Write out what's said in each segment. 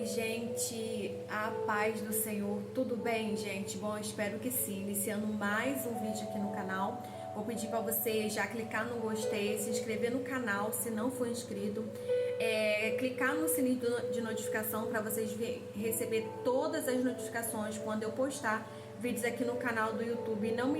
gente, a paz do Senhor, tudo bem, gente? Bom, espero que sim. Iniciando mais um vídeo aqui no canal, vou pedir para você já clicar no gostei, se inscrever no canal se não for inscrito, clicar no sininho de notificação para vocês receber todas as notificações quando eu postar vídeos aqui no canal do YouTube. Não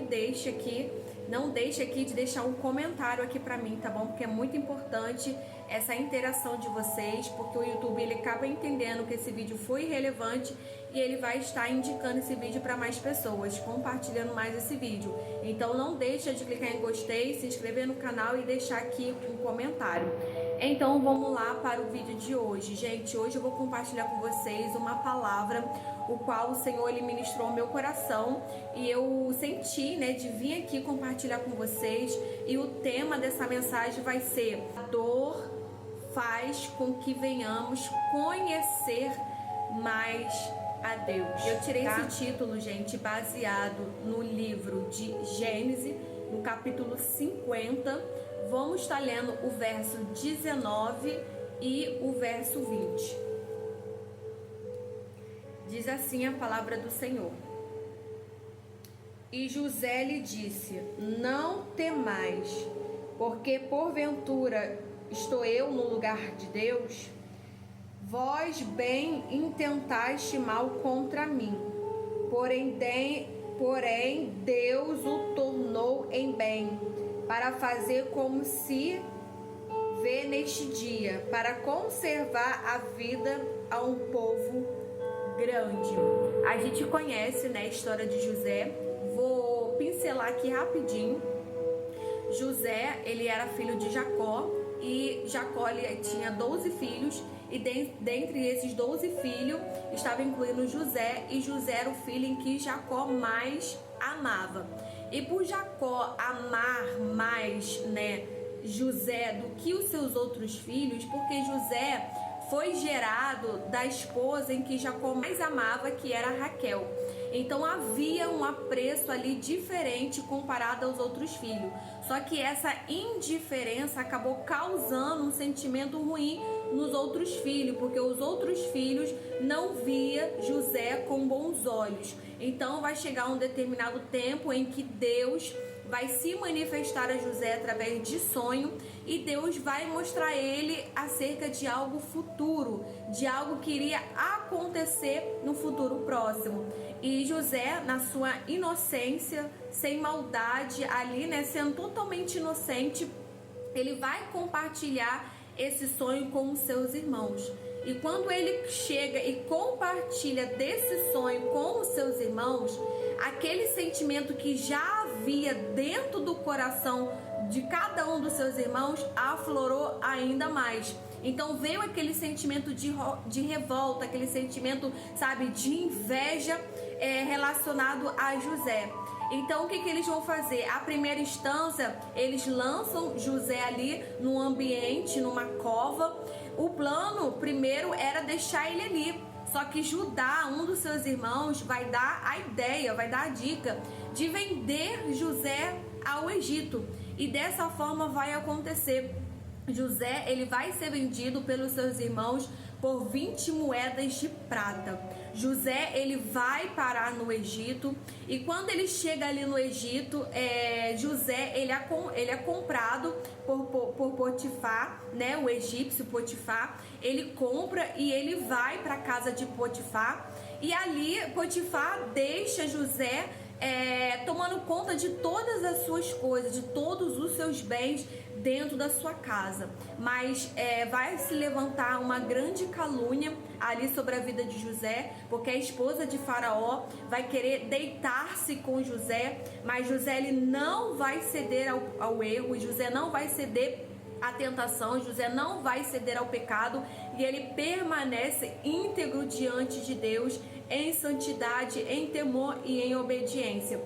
deixe aqui de deixar um comentário aqui pra mim, tá bom? Porque é muito importante essa interação de vocês, porque o YouTube ele acaba entendendo que esse vídeo foi relevante e ele vai estar indicando esse vídeo para mais pessoas, compartilhando mais esse vídeo. Então não deixa de clicar em gostei, se inscrever no canal e deixar aqui um comentário. Então vamos lá para o vídeo de hoje. Gente, hoje eu vou compartilhar com vocês uma palavra o qual o Senhor ele ministrou ao meu coração e eu senti, de vir aqui compartilhar com vocês. E o tema dessa mensagem vai ser: a dor faz com que venhamos conhecer mais a Deus. Eu tirei esse título, gente, baseado no livro de Gênesis, no capítulo 50. Vamos estar lendo o verso 19 e o verso 20. Diz assim a palavra do Senhor: E José lhe disse: Não temais, porque porventura estou eu no lugar de Deus? Vós bem intentaste mal contra mim, porém Deus o tornou em bem, para fazer como se vê neste dia, para conservar a vida a um povo grande. A gente conhece, a história de José. Vou pincelar aqui rapidinho. José, ele era filho de Jacó, e Jacó ele tinha 12 filhos, e dentre esses 12 filhos estava incluindo José, e José era o filho em que Jacó mais amava. E por Jacó amar mais, José do que os seus outros filhos, porque José foi gerado da esposa em que Jacó mais amava, que era Raquel. Então havia um apreço ali diferente comparado aos outros filhos. Só que essa indiferença acabou causando um sentimento ruim nos outros filhos, porque os outros filhos não via José com bons olhos. Então vai chegar um determinado tempo em que Deus vai se manifestar a José através de sonho, e Deus vai mostrar a ele acerca de algo futuro, de algo que iria acontecer no futuro próximo. E José, na sua inocência, sem maldade ali, sendo totalmente inocente, ele vai compartilhar esse sonho com os seus irmãos. E quando ele chega e compartilha desse sonho com os seus irmãos, aquele sentimento que já havia dentro do coração de cada um dos seus irmãos aflorou ainda mais. Então veio aquele sentimento de revolta, aquele sentimento, de inveja relacionado a José. Então o que eles vão fazer? A primeira instância, eles lançam José ali num ambiente, numa cova. O plano primeiro era deixar ele ali. Só que Judá, um dos seus irmãos, vai dar a ideia, vai dar a dica de vender José ao Egito. E dessa forma vai acontecer. José, ele vai ser vendido pelos seus irmãos por 20 moedas de prata. José, ele vai parar no Egito, e quando ele chega ali no Egito, José, ele é comprado por Potifar, o egípcio Potifar. Ele compra e ele vai para a casa de Potifar, e ali Potifar deixa José tomando conta de todas as suas coisas, de todos os seus bens dentro da sua casa. Mas vai se levantar uma grande calúnia ali sobre a vida de José, porque a esposa de Faraó vai querer deitar-se com José, mas José ele não vai ceder ao erro, e José não vai ceder à tentação, José não vai ceder ao pecado, e ele permanece íntegro diante de Deus, em santidade, em temor e em obediência.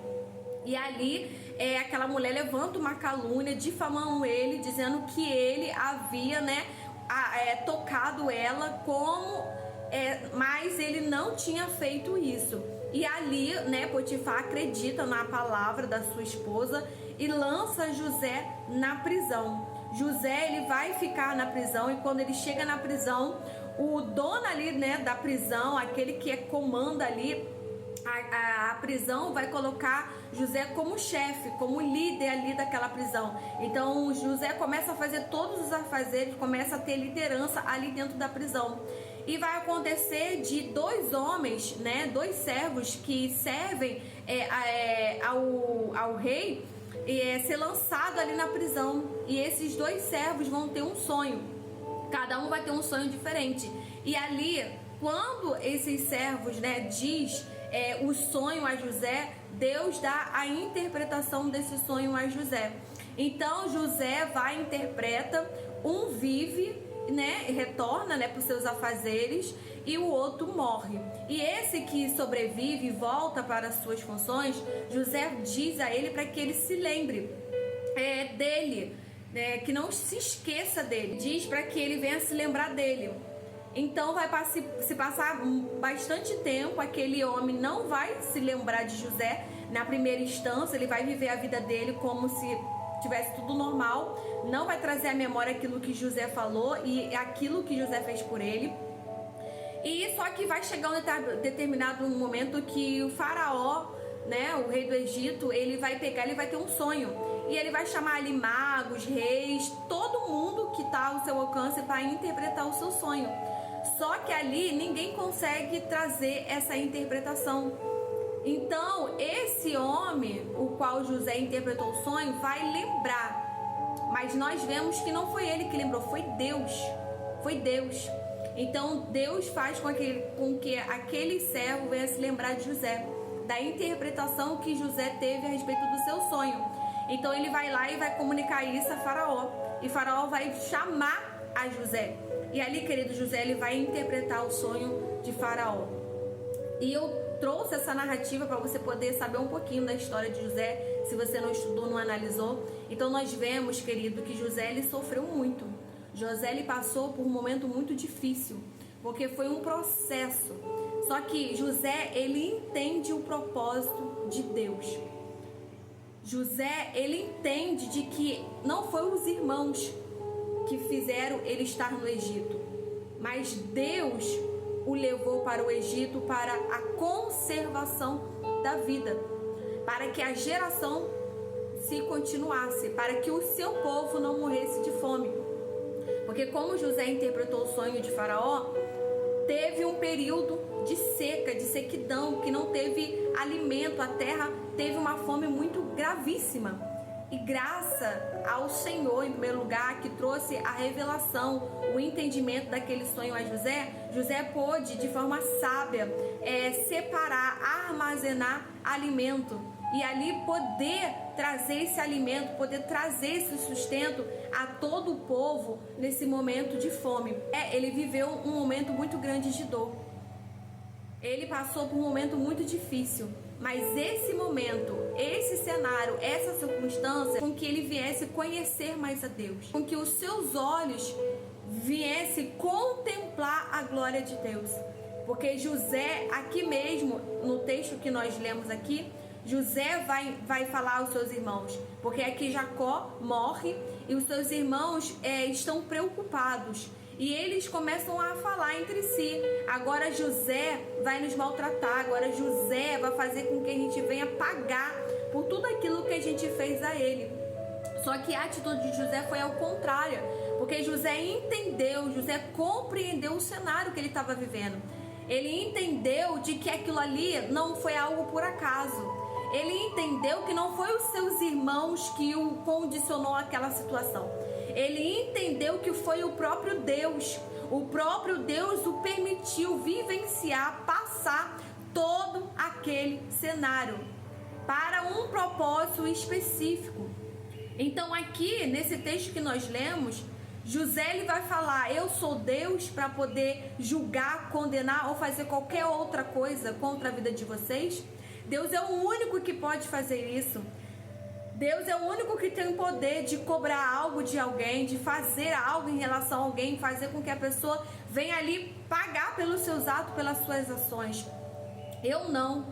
E ali aquela mulher levanta uma calúnia, difamando ele, dizendo que ele havia tocado ela mas ele não tinha feito isso. E ali Potifar acredita na palavra da sua esposa e lança José na prisão. José ele vai ficar na prisão, e quando ele chega na prisão, o dono ali, né, da prisão, aquele que comanda ali a prisão, vai colocar José como chefe, como líder ali daquela prisão. Então José começa a fazer todos os afazeres, começa a ter liderança ali dentro da prisão. E vai acontecer de dois homens, né, dois servos que servem ao rei, ser lançado ali na prisão. E esses dois servos vão ter um sonho. Cada um vai ter um sonho diferente. E ali, quando esses servos, né, diz o sonho a José, Deus dá a interpretação desse sonho a José. Então José vai e interpreta, um vive, né, retorna, né, para os seus afazeres, e o outro morre. E esse que sobrevive e volta para as suas funções, José diz a ele para que ele se lembre dele, que não se esqueça dele, diz para que ele venha se lembrar dele. Então vai se passar bastante tempo, aquele homem não vai se lembrar de José na primeira instância, ele vai viver a vida dele como se tivesse tudo normal, não vai trazer à memória aquilo que José falou e aquilo que José fez por ele. E só que vai chegar um determinado momento que o faraó, né, o rei do Egito, ele vai ter um sonho. E ele vai chamar ali magos, reis, todo mundo que está ao seu alcance para interpretar o seu sonho. Só que ali ninguém consegue trazer essa interpretação. Então, esse homem, o qual José interpretou o sonho, vai lembrar. Mas nós vemos que não foi ele que lembrou, foi Deus. Foi Deus. Então, Deus faz com que aquele servo venha se lembrar de José, da interpretação que José teve a respeito do seu sonho. Então, ele vai lá e vai comunicar isso a Faraó. E Faraó vai chamar a José. E ali, querido, José, ele vai interpretar o sonho de Faraó. E eu trouxe essa narrativa para você poder saber um pouquinho da história de José, se você não estudou, não analisou. Então nós vemos, querido, que José ele sofreu muito. José ele passou por um momento muito difícil, porque foi um processo. Só que José ele entende o propósito de Deus. José ele entende de que não foram os irmãos que fizeram ele estar no Egito, mas Deus o levou para o Egito para a conservação da vida, para que a geração se continuasse, para que o seu povo não morresse de fome. Porque como José interpretou o sonho de Faraó, teve um período de seca, de sequidão, que não teve alimento, a terra teve uma fome muito gravíssima. E graça ao Senhor, em primeiro lugar, que trouxe a revelação, o entendimento daquele sonho a José, José pôde, de forma sábia, separar, armazenar alimento. E ali poder trazer esse alimento, poder trazer esse sustento a todo o povo nesse momento de fome. Ele viveu um momento muito grande de dor. Ele passou por um momento muito difícil. Mas esse momento, esse cenário, essa circunstância, com que ele viesse conhecer mais a Deus, com que os seus olhos viessem contemplar a glória de Deus. Porque José, aqui mesmo, no texto que nós lemos aqui, José vai falar aos seus irmãos, porque aqui Jacó morre e os seus irmãos estão preocupados. E eles começam a falar entre si, agora José vai nos maltratar, agora José vai fazer com que a gente venha pagar por tudo aquilo que a gente fez a ele. Só que a atitude de José foi ao contrário, porque José entendeu, José compreendeu o cenário que ele estava vivendo. Ele entendeu de que aquilo ali não foi algo por acaso. Ele entendeu que não foi os seus irmãos que o condicionou àquela situação. Ele entendeu que foi o próprio Deus. O próprio Deus o permitiu vivenciar, passar todo aquele cenário para um propósito específico. Então aqui, nesse texto que nós lemos, José ele vai falar: eu sou Deus para poder julgar, condenar ou fazer qualquer outra coisa contra a vida de vocês. Deus é o único que pode fazer isso. Deus é o único que tem o poder de cobrar algo de alguém, de fazer algo em relação a alguém, fazer com que a pessoa venha ali pagar pelos seus atos, pelas suas ações. Eu não.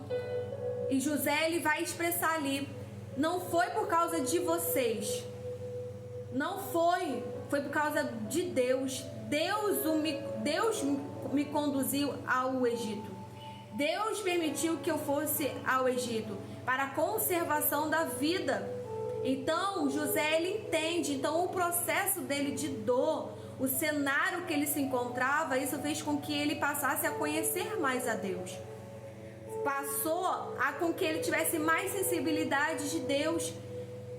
E José ele vai expressar ali: não foi por causa de vocês, não foi por causa de Deus. Deus me conduziu ao Egito. Deus permitiu que eu fosse ao Egito para a conservação da vida. Então José, ele entende. Então o processo dele de dor, o cenário que ele se encontrava, isso fez com que ele passasse a conhecer mais a Deus. Passou a com que ele tivesse mais sensibilidade de Deus.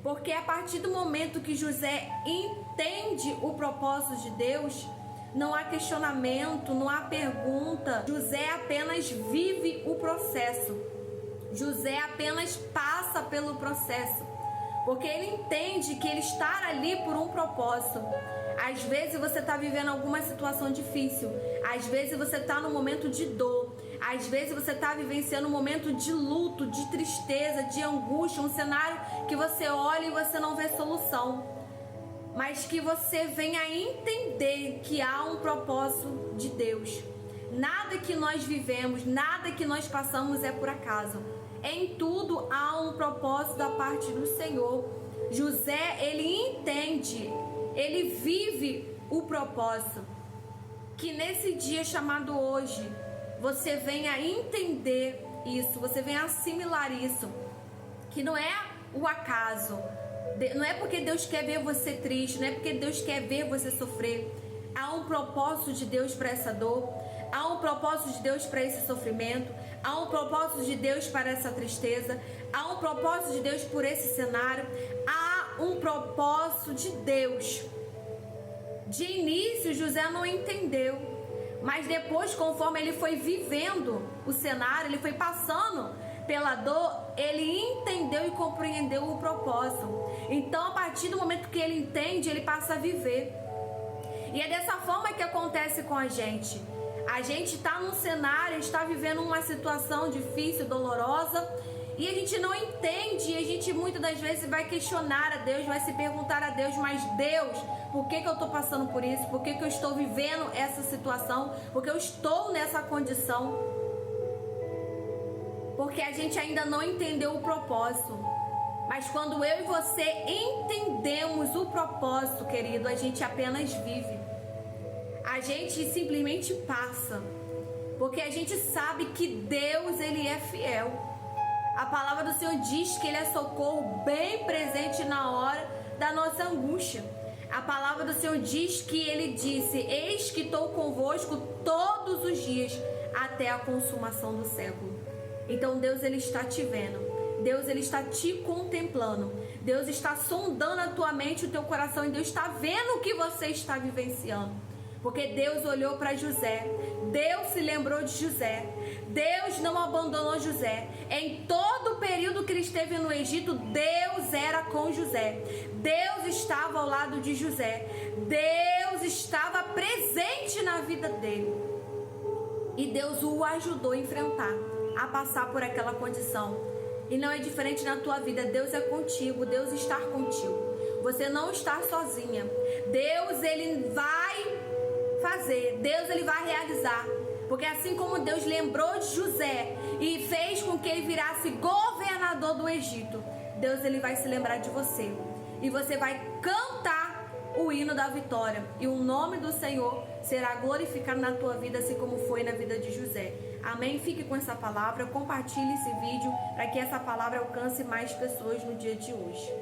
Porque a partir do momento que José entende o propósito de Deus, não há questionamento, não há pergunta. José apenas vive o processo. José apenas passa pelo processo. Porque ele entende que ele está ali por um propósito. Às vezes você está vivendo alguma situação difícil. Às vezes você está num momento de dor. Às vezes você está vivenciando um momento de luto, de tristeza, de angústia. Um cenário que você olha e você não vê solução. Mas que você venha entender que há um propósito de Deus. Nada que nós vivemos, nada que nós passamos é por acaso. Em tudo há um propósito da parte do Senhor. José, ele entende, ele vive o propósito. Que nesse dia chamado hoje, você venha entender isso, você venha assimilar isso. Que não é o acaso. Não é porque Deus quer ver você triste, não é porque Deus quer ver você sofrer. Há um propósito de Deus para essa dor, há um propósito de Deus para esse sofrimento, há um propósito de Deus para essa tristeza, há um propósito de Deus por esse cenário, há um propósito de Deus. De início, José não entendeu, mas depois, conforme ele foi vivendo o cenário, ele foi passando pela dor, ele entendeu e compreendeu o propósito. Então, a partir do momento que ele entende, ele passa a viver. E é dessa forma que acontece com a gente. A gente está num cenário, está vivendo uma situação difícil, dolorosa, e a gente não entende, e a gente muitas das vezes vai questionar a Deus, vai se perguntar a Deus, mas Deus, por que eu estou passando por isso? Por que eu estou vivendo essa situação? Por que eu estou nessa condição? Porque a gente ainda não entendeu o propósito. Mas quando eu e você entendemos o propósito, querido, a gente apenas vive. A gente simplesmente passa. Porque a gente sabe que Deus, ele é fiel. A palavra do Senhor diz que ele é socorro bem presente na hora da nossa angústia. A palavra do Senhor diz que ele disse: eis que estou convosco todos os dias até a consumação do século. Então Deus, ele está te vendo. Deus, ele está te contemplando. Deus está sondando a tua mente e o teu coração. E Deus está vendo o que você está vivenciando. Porque Deus olhou para José. Deus se lembrou de José. Deus não abandonou José. Em todo o período que ele esteve no Egito, Deus era com José. Deus estava ao lado de José. Deus estava presente na vida dele. E Deus o ajudou a enfrentar, a passar por aquela condição. E não é diferente na tua vida. Deus é contigo, Deus está contigo. Você não está sozinha. Deus, ele vai fazer, Deus, ele vai realizar. Porque assim como Deus lembrou de José e fez com que ele virasse governador do Egito, Deus, ele vai se lembrar de você. E você vai cantar o hino da vitória. E o nome do Senhor será glorificado na tua vida, assim como foi na vida de José. Amém? Fique com essa palavra, compartilhe esse vídeo para que essa palavra alcance mais pessoas no dia de hoje.